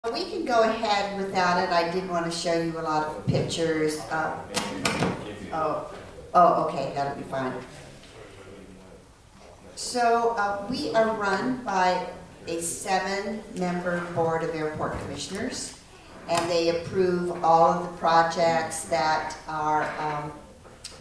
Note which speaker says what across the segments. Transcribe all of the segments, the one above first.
Speaker 1: We can go ahead without it. I did want to show you a lot of pictures. Okay, that'll be fine. So we are run by a 7-member board of airport commissioners, and they approve all of the projects that our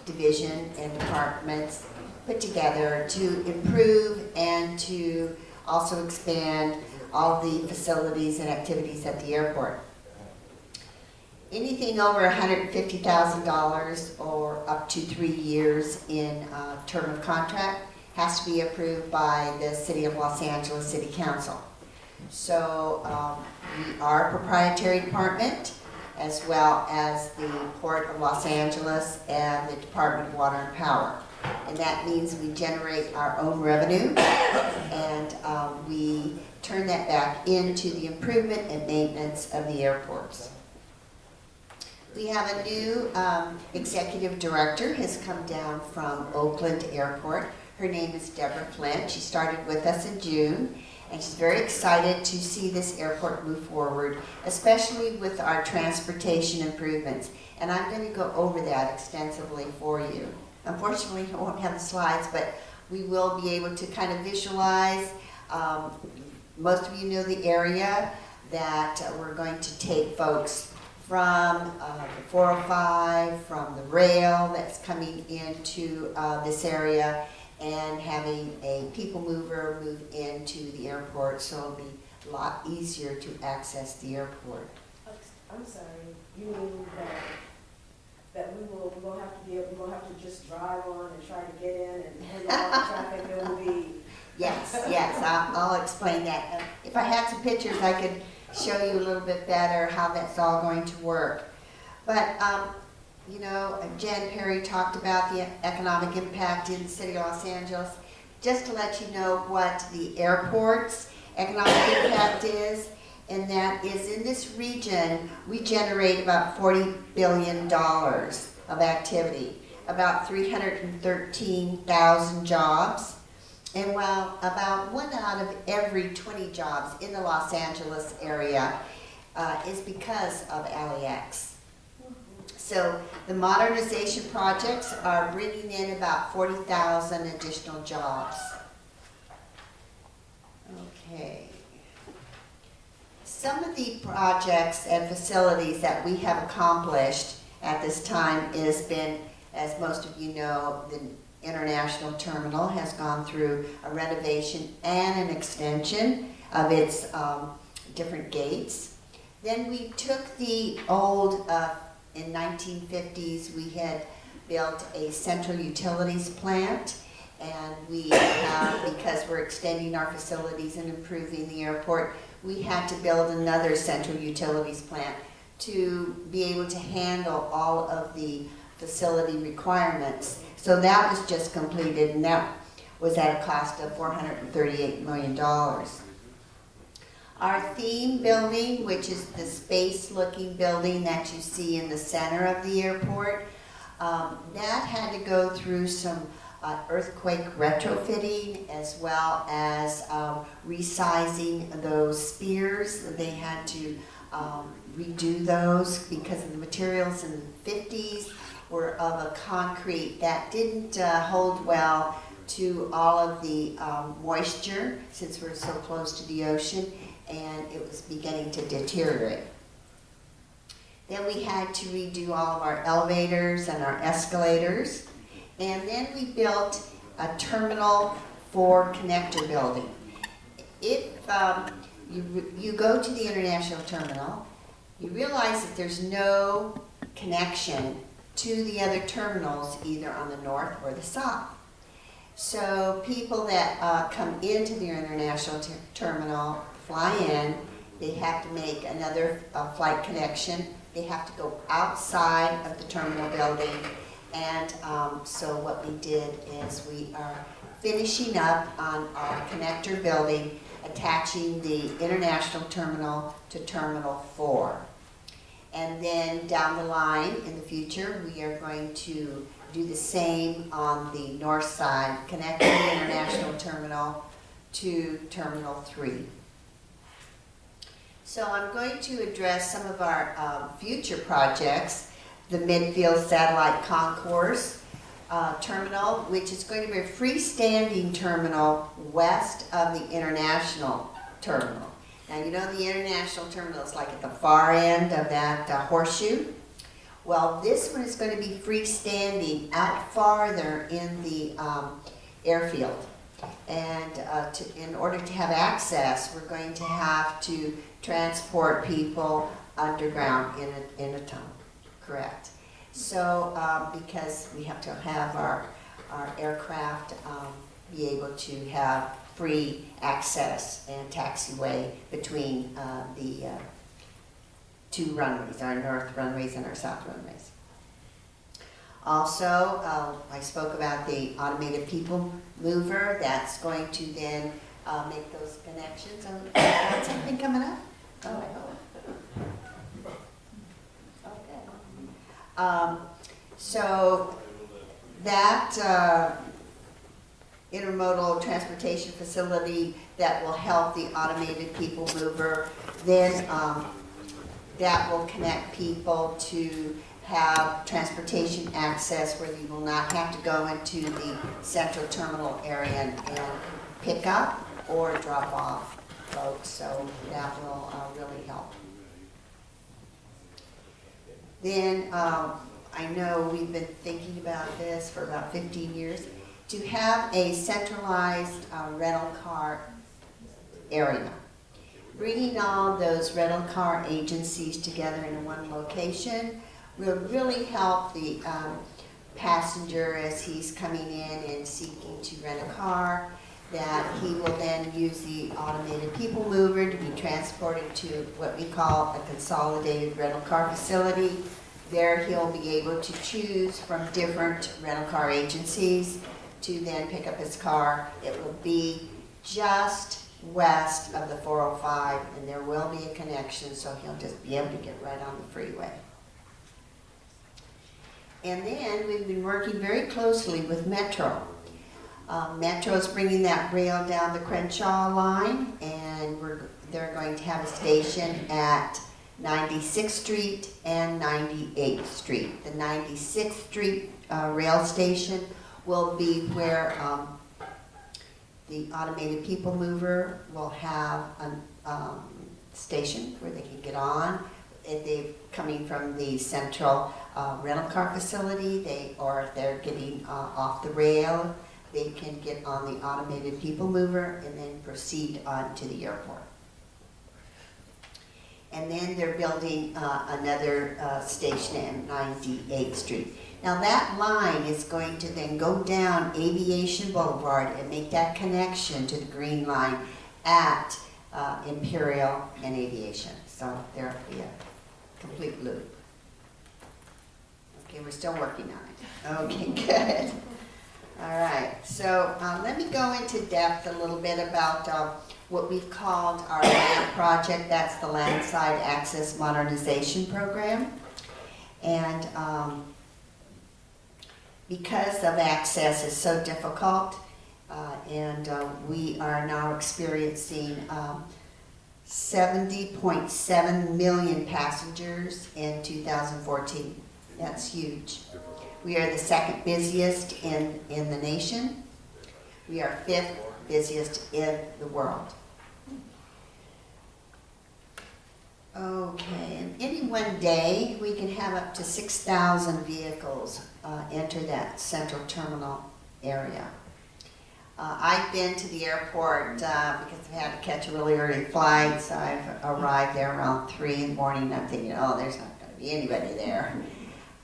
Speaker 1: division and departments put together to improve and to also expand all the facilities and activities at the airport. Anything over $150,000 or up to 3 years in term of contract has to be approved by the City of Los Angeles City Council. So we are a proprietary department, as well as the Port of Los Angeles and the Department of Water and Power. And that means we generate our own revenue, and we turn that back into the improvement and maintenance of the airports. We have a new executive director has come down from Oakland Airport. Her name is Deborah Flint. She started with us in June, and she's very excited to see this airport move forward, especially with our transportation improvements. And I'm going to go over that extensively for you. Unfortunately, I won't have the slides, but we will be able to kind of visualize. Most of you know the area that we're going to take folks from the 405, from the rail that's coming into this area, and having a people mover move into the airport, so it'll be a lot easier to access the airport.
Speaker 2: I'm sorry, you mean that we will have to we'll have to just drive on and try to get in and handle all the traffic, there will be...
Speaker 1: Yes, I'll explain that. If I had some pictures, I could show you a little bit better how that's all going to work. But, you know, Jen Perry talked about the economic impact in the city of Los Angeles. Just to let you know what the airport's economic impact is, and that is in this region, we generate about $40 billion of activity, about 313,000 jobs. And while about 1 out of every 20 jobs in the Los Angeles area is because of LAX. So the modernization projects are bringing in about 40,000 additional jobs. Okay. Some of the projects and facilities that we have accomplished at this time has been, as most of you know, the International Terminal has gone through a renovation and an extension of its different gates. Then we took the old, in 1950s, we had built a central utilities plant, and we have, because we're extending our facilities and improving the airport, we had to build another central utilities plant to be able to handle all of the facility requirements. So that was just completed, and that was at a cost of $438 million. Our theme building, which is the space-looking building that you see in the center of the airport, that had to go through some earthquake retrofitting, as well as resizing those spears. They had to redo those because of the materials in the 50s were of a concrete that didn't hold well to all of the moisture, since we're so close to the ocean, and it was beginning to deteriorate. Then we had to redo all of our elevators and our escalators, and then we built a Terminal 4 connector building. If you go to the International Terminal, you realize that there's no connection to the other terminals, either on the north or the south. So people that come into the International Terminal, fly in, they have to make another flight connection. They have to go outside of the terminal building. And so what we did is we are finishing up on our connector building, attaching the International Terminal to Terminal 4. And then down the line in the future, we are going to do the same on the north side, connecting the International Terminal to Terminal 3. So I'm going to address some of our future projects. The Midfield Satellite Concourse Terminal, which is going to be a freestanding terminal west of the International Terminal. Now, you know the International Terminal is like at the far end of that horseshoe. Well, this one is going to be freestanding out farther in the airfield. And in order to have access, we're going to have to transport people underground in a tunnel, correct? So, because we have to have our aircraft be able to have free access and taxiway between the two runways, our north runways and our south runways. Also, I spoke about the automated people mover. That's going to then make those connections. Got something coming up? Oh, I hope. Okay. So that intermodal transportation facility that will help the automated people mover, then that will connect people to have transportation access where you will not have to go into the central terminal area and pick up or drop off folks, so that will really help. Then I know we've been thinking about this for about 15 years, to have a centralized rental car area. Bringing all those rental car agencies together in one location will really help the passenger as he's coming in and seeking to rent a car, that he will then use the automated people mover to be transported to what we call a consolidated rental car facility. There he'll be able to choose from different rental car agencies to then pick up his car. It will be just west of the 405, and there will be a connection, so he'll just be able to get right on the freeway. And then we've been working very closely with Metro. Metro is bringing that rail down the Crenshaw line, and they're going to have a station at 96th Street and 98th Street. The 96th Street rail station will be where the automated people mover will have a station where they can get on. If they're coming from the central rental car facility, or if they're getting off the rail, they can get on the automated people mover and then proceed on to the airport. And then they're building another station at 98th Street. Now that line is going to then go down Aviation Boulevard and make that connection to the Green Line at Imperial and Aviation. So there'll be a complete loop. Okay, we're still working on it. Okay, good. All right, so let me go into depth a little bit about what we've called our LAMP project. That's the Landside Access Modernization Program. And because of access is so difficult, and we are now experiencing 70.7 million passengers in 2014. That's huge. We are the second busiest in the nation. We are fifth busiest in the world. Okay, and any one day we can have up to 6,000 vehicles enter that central terminal area. I've been to the airport because I had to catch a really early flight, so I've arrived there around 3 in the morning. I'm thinking, oh, there's not going to be anybody there.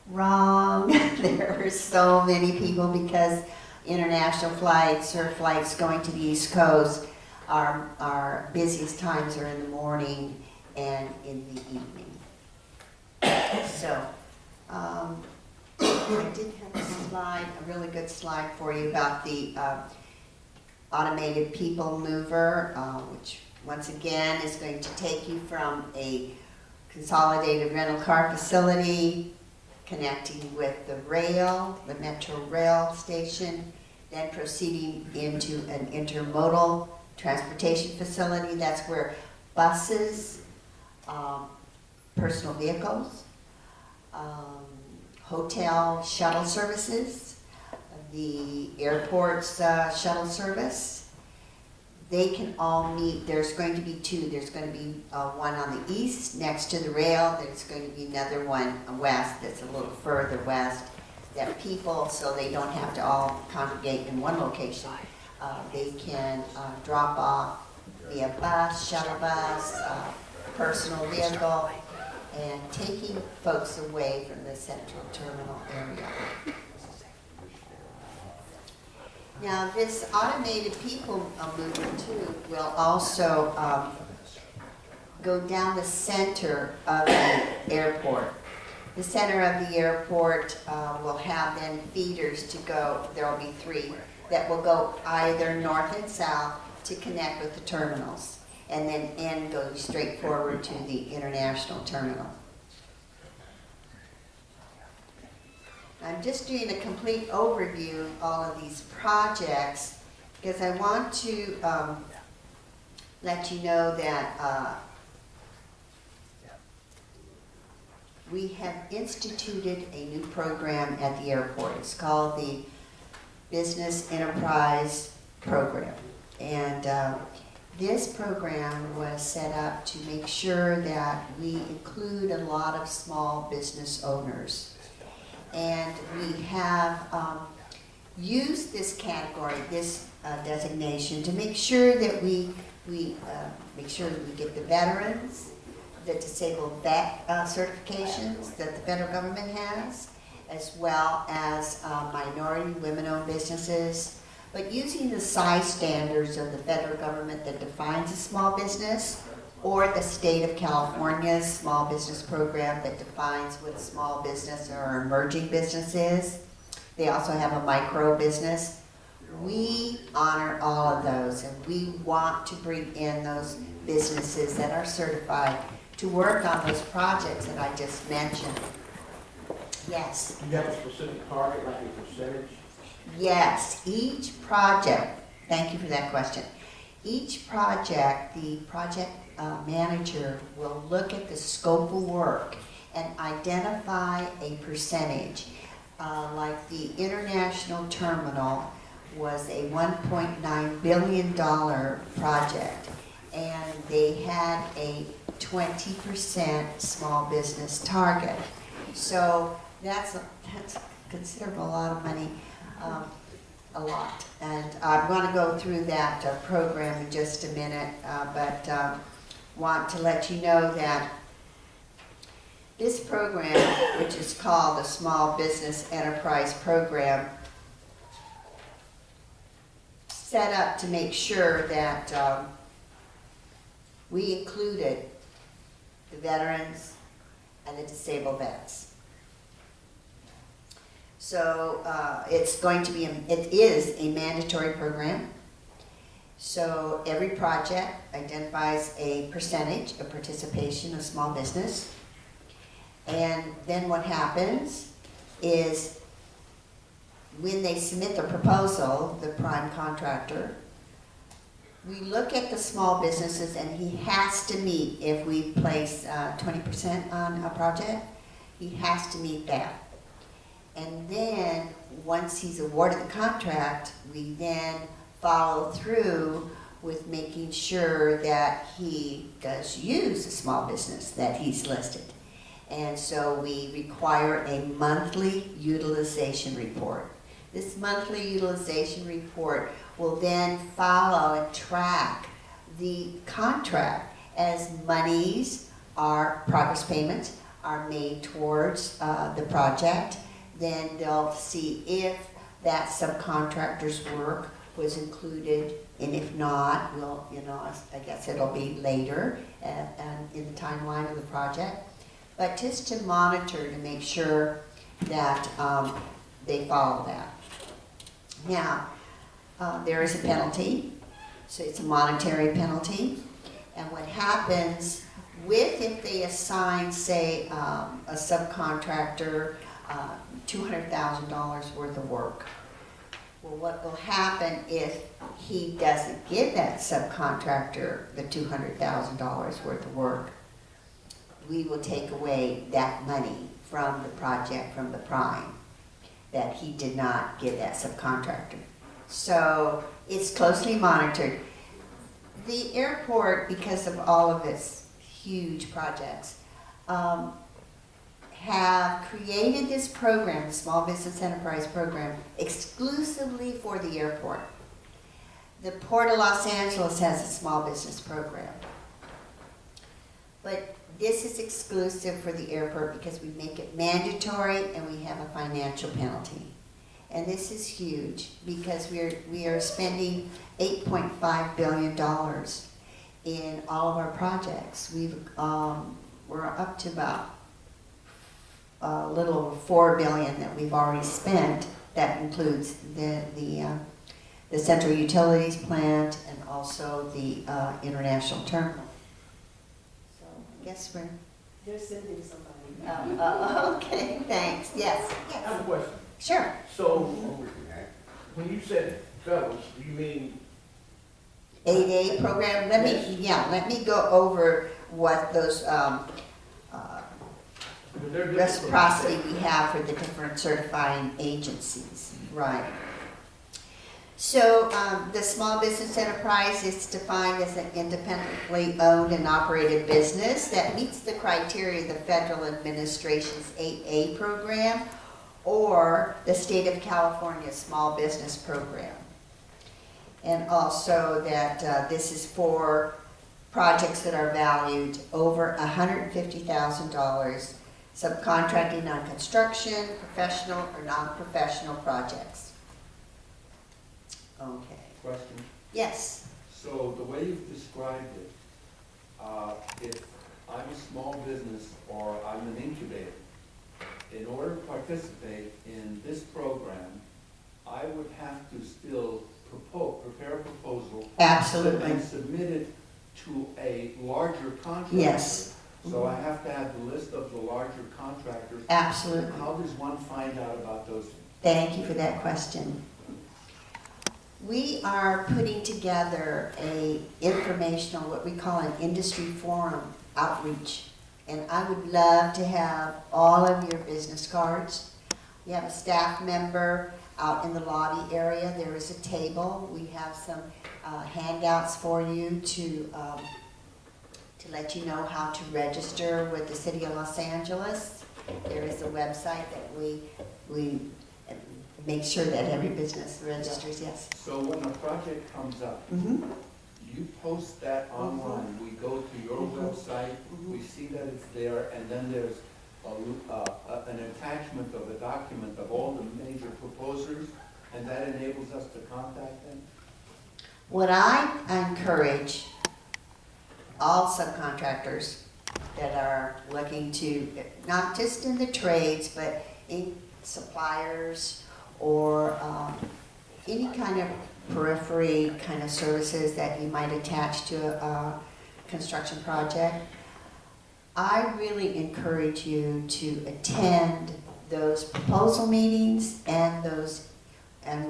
Speaker 1: Wrong. There are so many people because international flights or flights going to the East Coast, our busiest times are in the morning and in the evening. So, I did have a slide, a really good slide for you about the automated people mover, which once again is going to take you from a consolidated rental car facility connecting with the rail, the Metro rail station, then proceeding into an intermodal transportation facility. That's where buses personal vehicles, hotel shuttle services, the airport's shuttle service. They can all meet. There's going to be two. There's going to be one on the east next to the rail. There's going to be another one west that's a little further west, that people, so they don't have to all congregate in one location, they can drop off via bus, shuttle bus, personal vehicle, and taking folks away from the central terminal area. Now, this automated people mover too will also go down the center of the airport. The center of the airport will have then feeders to go, there will be 3, that will go either north and south to connect with the terminals, and then N goes straight forward to the international terminal. I'm just doing a complete overview of all of these projects because I want to let you know that we have instituted a new program at the airport. It's called the Business Enterprise Program. And this program was set up to make sure that we include a lot of small business owners. And we have used this category, this designation, to make sure that we get the veterans, the disabled vet certifications that the federal government has, as well as minority women-owned businesses, but using the size standards of the federal government that defines a small business, or the state of California's small business program that defines what a small business or emerging business is. They also have a micro business. We honor all of those, and we want to bring in those businesses that are certified to work on those projects that I just mentioned. Yes?
Speaker 3: Do you have a specific target, like a percentage?
Speaker 1: Yes, each project, thank you for that question. Each project, the project manager will look at the scope of work and identify a percentage. Like the international terminal was a $1.9 billion project, and they had a 20% small business target. So that's a considerable lot of money, a lot. And I'm going to go through that program in just a minute, but want to let you know that this program, which is called the Small Business Enterprise Program, set up to make sure that we included the veterans and the disabled vets. So it's going to be, it is a mandatory program. So every project identifies a percentage of participation of small business. And then what happens is when they submit the proposal, the prime contractor, we look at the small businesses, and he has to meet, if we place 20% on a project, he has to meet that. And then once he's awarded the contract, we then follow through with making sure that he does use the small business that he's listed. And so we require a monthly utilization report. This monthly utilization report will then follow and track the contract as monies, progress payments are made towards the project. Then they'll see if that subcontractor's work was included, and if not, we'll, I guess it'll be later in the timeline of the project. But just to monitor to make sure that they follow that. Now, there is a penalty, so it's a monetary penalty. And what happens if they assign, say, a subcontractor $200,000 worth of work. Well, what will happen if he doesn't give that subcontractor the $200,000 worth of work? we will take away that money from the project, from the prime, that he did not give that subcontractor. So it's closely monitored. The airport, because of all of its huge projects, have created this program, the Small Business Enterprise Program, exclusively for the airport. The Port of Los Angeles has a small business program. But this is exclusive for the airport because we make it mandatory and we have a financial penalty. And this is huge because we are spending $8.5 billion in all of our projects. We're up to about a little over $4 billion that we've already spent. That includes the Central Utilities Plant and also the International Terminal. So I guess we're...
Speaker 2: They're sending somebody.
Speaker 1: Okay, thanks. Yes.
Speaker 3: I have a question.
Speaker 1: Sure.
Speaker 3: So, when you said federal, do you mean,
Speaker 1: 8A program, let me go over what those
Speaker 3: because they're different from-
Speaker 1: reciprocity we have for the different certifying agencies. Right. So the small business enterprise is defined as an independently owned and operated business that meets the criteria of the federal administration's 8A program or the state of California small business program. And also that this is for projects that are valued over $150,000, subcontracting on construction, professional or non-professional projects. Okay.
Speaker 4: Question.
Speaker 1: Yes.
Speaker 4: So the way you've described it, if I'm a small business or I'm an incubator, in order to participate in this program, I would have to still prepare a proposal.
Speaker 1: Absolutely.
Speaker 4: And submit it to a larger contractor.
Speaker 1: Yes.
Speaker 4: So I have to have the list of the larger contractors.
Speaker 1: Absolutely.
Speaker 4: How does one find out about those things?
Speaker 1: Thank you for that question. We are putting together a informational, what we call an industry forum outreach. And I would love to have all of your business cards. We have a staff member out in the lobby area. There is a table. We have some handouts for you to let you know how to register with the City of Los Angeles. There is a website that we make sure that every business registers, yes.
Speaker 4: So when a project comes up,
Speaker 1: Mm-hmm.
Speaker 4: you post that online, we go to your website, we see that it's there, and then there's an attachment of a document of all the major proposers, and that enables us to contact them?
Speaker 1: What I encourage all subcontractors that are looking to, not just in the trades, but in suppliers or any kind of periphery kind of services that you might attach to a construction project, I really encourage you to attend those proposal meetings and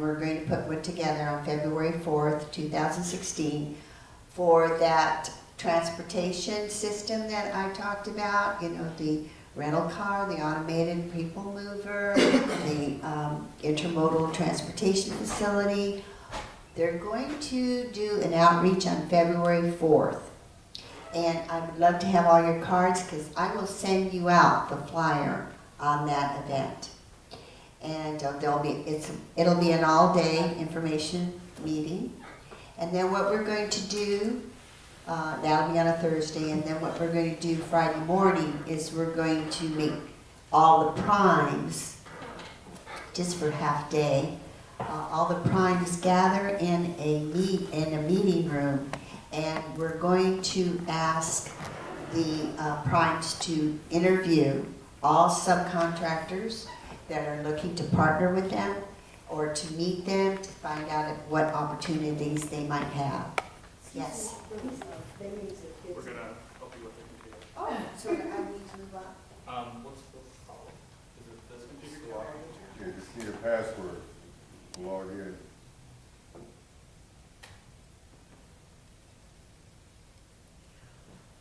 Speaker 1: we're going to put one together on February 4th, 2016 for that transportation system that I talked about, the rental car, the automated people mover, the intermodal transportation facility. They're going to do an outreach on February 4th. And I would love to have all your cards because I will send you out the flyer on that event. And it'll be an all-day information meeting. And then what we're going to do, that'll be on a Thursday, and then what we're going to do Friday morning is we're going to make all the primes, just for half day, all the primes gather in a meeting room, and we're going to ask the primes to interview all subcontractors that are looking to partner with them or to meet them to find out what opportunities they might have. Yes.
Speaker 2: They need to get.
Speaker 5: We're gonna help you with the computer.
Speaker 1: Oh, so I need to move on.
Speaker 5: What's the call? Is it this computer?
Speaker 6: Yeah, just need a password, log in.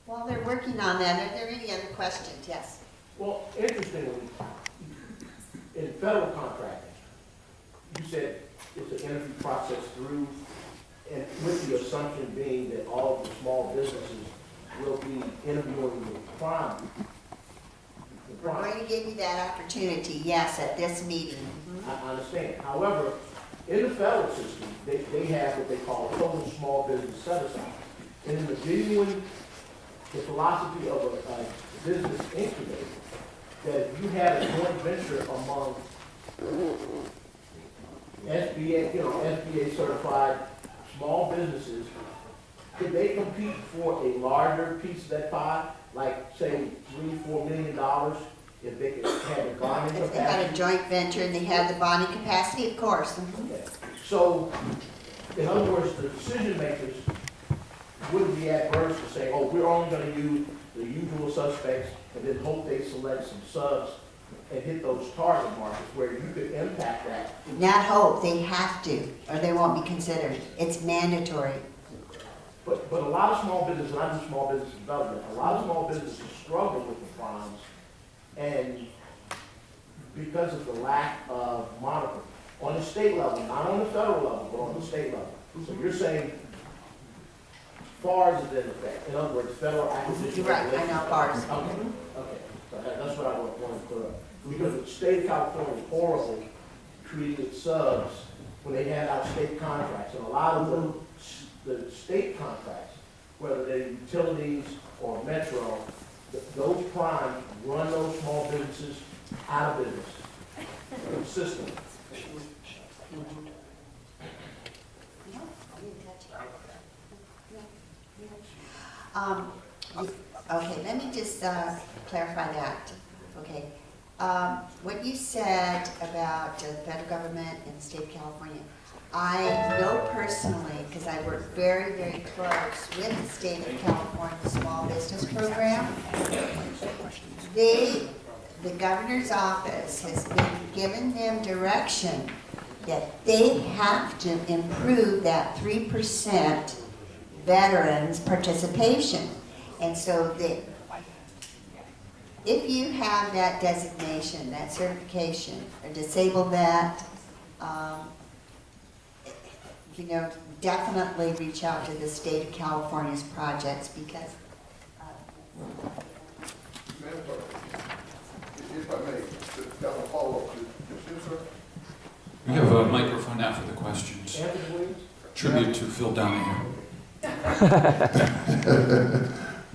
Speaker 1: While they're working nothing on that. Are there any other questions? Yes.
Speaker 3: Well, interestingly, in federal contracting, you said it's an interview process through, and with the assumption being that all of the small businesses will be interviewing the prime.
Speaker 1: We're going to give you that opportunity, yes, at this meeting.
Speaker 3: I understand. However, in the federal system, they have what they call a total small business set aside. And in the philosophy of a business incubator, that if you had a joint venture among SBA certified small businesses, could they compete for a larger piece of that pie, like say $3-4 million, if they could have a bonding
Speaker 1: If they had a
Speaker 3: capacity?
Speaker 1: joint venture and they had the bonding capacity, of course.
Speaker 3: Okay. So, in other words, the decision makers wouldn't be adverse to say, oh, we're only gonna use the usual suspects and then hope they select some subs and hit those target markets where you could impact that.
Speaker 1: Not hope, they have to, or they won't be considered. It's mandatory.
Speaker 3: But a lot of small businesses, and I do small business development, a lot of small businesses struggle with the primes, and because of the lack of monitoring, on the state level, not on the federal level, but on the state level. So you're saying FARs is in effect, in other words, federal acquisition.
Speaker 1: You're right, I know
Speaker 3: Regulation.
Speaker 1: FARs.
Speaker 3: Okay, so that's what I want to clear up. Because the state of California horribly treated subs when they had out state contracts, and a lot of the state contracts, whether they're utilities or metro, those primes run those small businesses out of business. Consistently.
Speaker 1: Okay, let me just clarify that, okay? What you said about the federal government and the state of California, I know personally, because I work very, very close with the state of California Small Business Program. The governor's office has been giving them direction that they have to improve that 3% veterans participation. And so if you have that designation, that certification, a disabled vet, definitely reach out to the state of California's projects because
Speaker 6: Madam Clerk, if I may, just got a follow-up. Yes, sir?
Speaker 5: We have a microphone now for the questions.
Speaker 3: Anthony Williams?
Speaker 5: Tribute to Phil Donahue.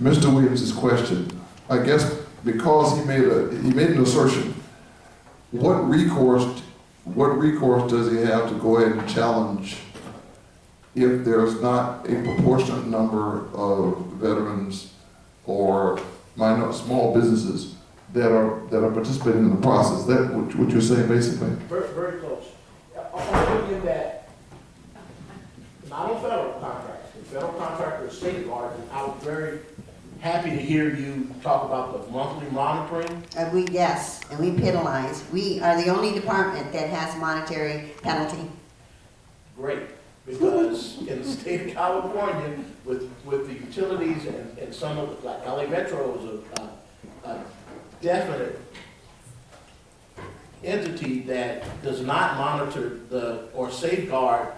Speaker 7: Mr. Williams' question, I guess because he made an assertion, what recourse does he have to go ahead and challenge if there's not a proportionate number of veterans or small businesses that are participating in the process? That what you're saying basically?
Speaker 3: Very, very close. Only in that, not on federal contracts, the federal contract or state guards, and I was very happy to hear you talk about the monthly monitoring.
Speaker 1: yes, and we penalize. We are the only department that has monetary penalty.
Speaker 3: Great, because in the state of California, with the utilities and some of, like LA Metro is a definite entity that does not monitor or safeguard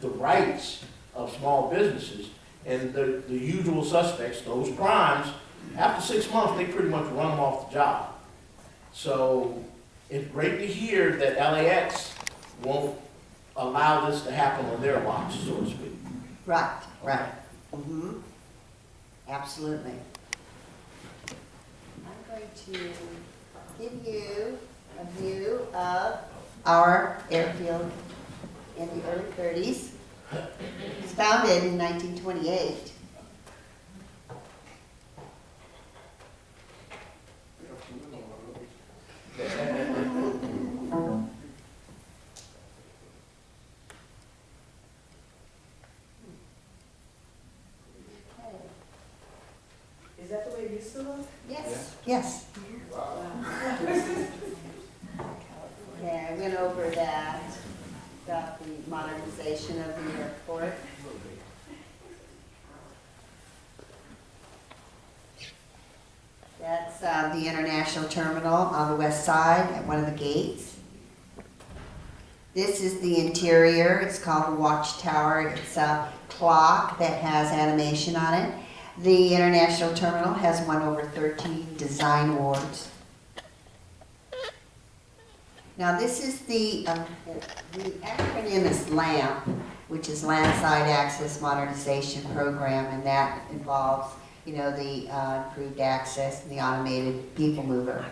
Speaker 3: the rights of small businesses. And the usual suspects, those primes, after 6 months, they pretty much run them off the job. So it's great to hear that LAX won't allow this to happen on their watch, so to speak.
Speaker 1: Right. Mm-hmm. Absolutely. I'm going to give you a view of our airfield in the early 30s. It was founded in 1928.
Speaker 2: Is that the way it used to look?
Speaker 1: Yes. Okay, I went over that, about the modernization of the airport. That's the international terminal on the west side at one of the gates. This is the interior. It's called a watchtower. It's a clock that has animation on it. The international terminal has won over 13 design awards. Now this is the acronym is LAMP, which is Landside Access Modernization Program, and that involves, you know, the improved access and the automated people mover.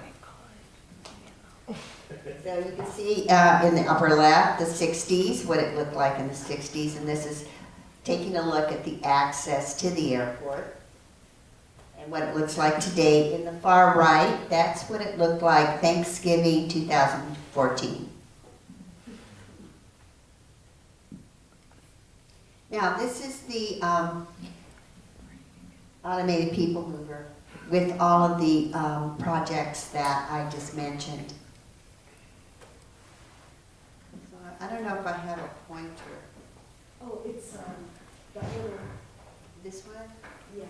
Speaker 1: So you can see in the upper left, the 60s, what it looked like in the 60s, and this is taking a look at the access to the airport and what it looks like today. In the far right, that's what it looked like Thanksgiving 2014. Now, this is the automated people mover with all of the projects that I just mentioned. So I don't know if I have a pointer.
Speaker 2: Oh, it's, that little,
Speaker 1: This one?
Speaker 2: yeah.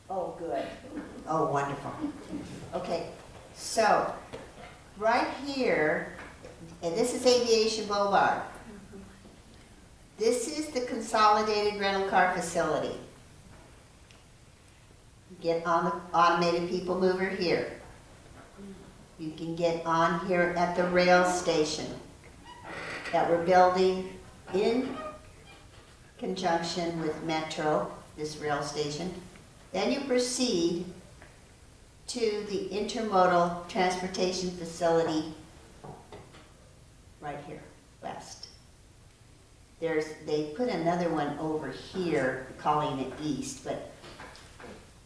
Speaker 1: Oh, good. Oh, wonderful. Okay, so right here, and this is Aviation Boulevard. This is the consolidated rental car facility. Get on the automated people mover here. You can get on here at the rail station that we're building in conjunction with Metro, this rail station. Then you proceed to the intermodal transportation facility right here, west. They put another one over here, calling it east, but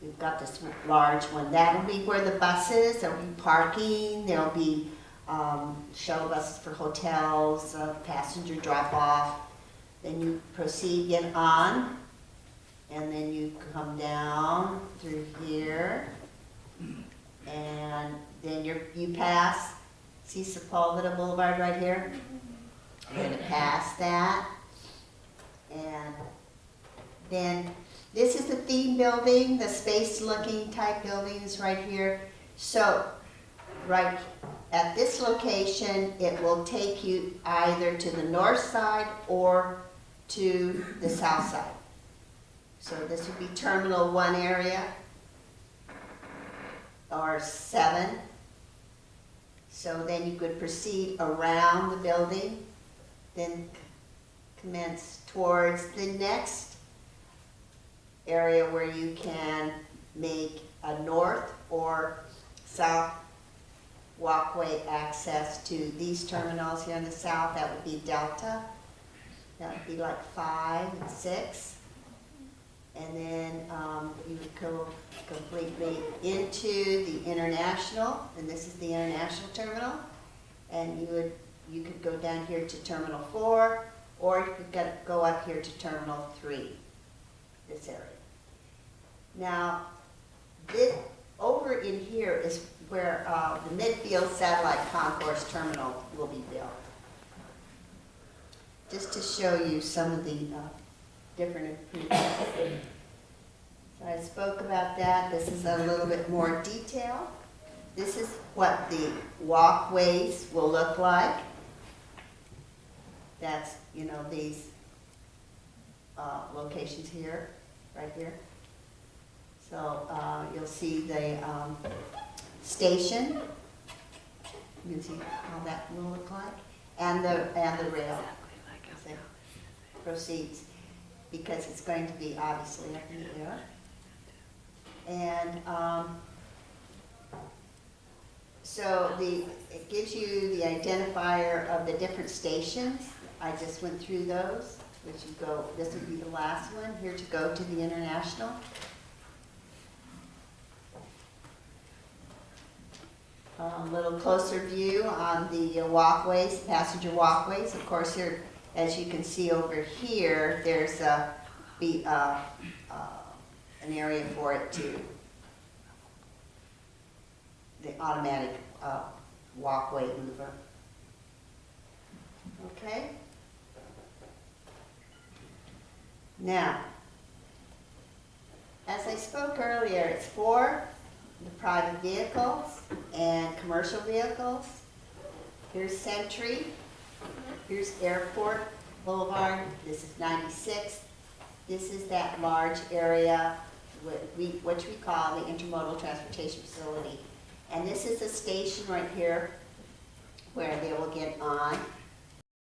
Speaker 1: we've got this large one. That'll be where the buses, there'll be parking, there'll be shuttle buses for hotels, passenger drop-off. Then you proceed, get on, and then you come down through here, and then you pass, see Sepulveda Boulevard right here? You're gonna pass that, and then this is the theme building, the space-looking type building is right here. So, right at this location, it will take you either to the north side or to the south side. So this would be Terminal 1 area, or 7. So then you could proceed around the building, then commence towards the next area where you can make a north or south walkway access to these terminals here in the south. That would be Delta. That would be like 5 and 6. And then you would go completely into the international, and this is the international terminal. And you could go down here to Terminal 4, or you could go up here to Terminal 3, this area. Now, over in here is where the Midfield Satellite Concourse Terminal will be built. Just to show you some of the different improvements. So I spoke about that. This is a little bit more detail. This is what the walkways will look like. That's, you know, these locations here, right here. So you'll see the station. You can see how that will look like, and the rail. So proceeds, because it's going to be obviously up in the air. And so it gives you the identifier of the different stations. I just went through those, which you go, this would be the last one, here to go to the international. A little closer view on the walkways, passenger walkways. Of course, here, as you can see over here, there's an area for it to, the automatic walkway mover. Okay? As I spoke earlier, it's for the private vehicles and commercial vehicles. Here's Century, here's Airport Boulevard, this is 96th. This is that large area which we call the Intermodal Transportation Facility. And this is a station right here where they will get on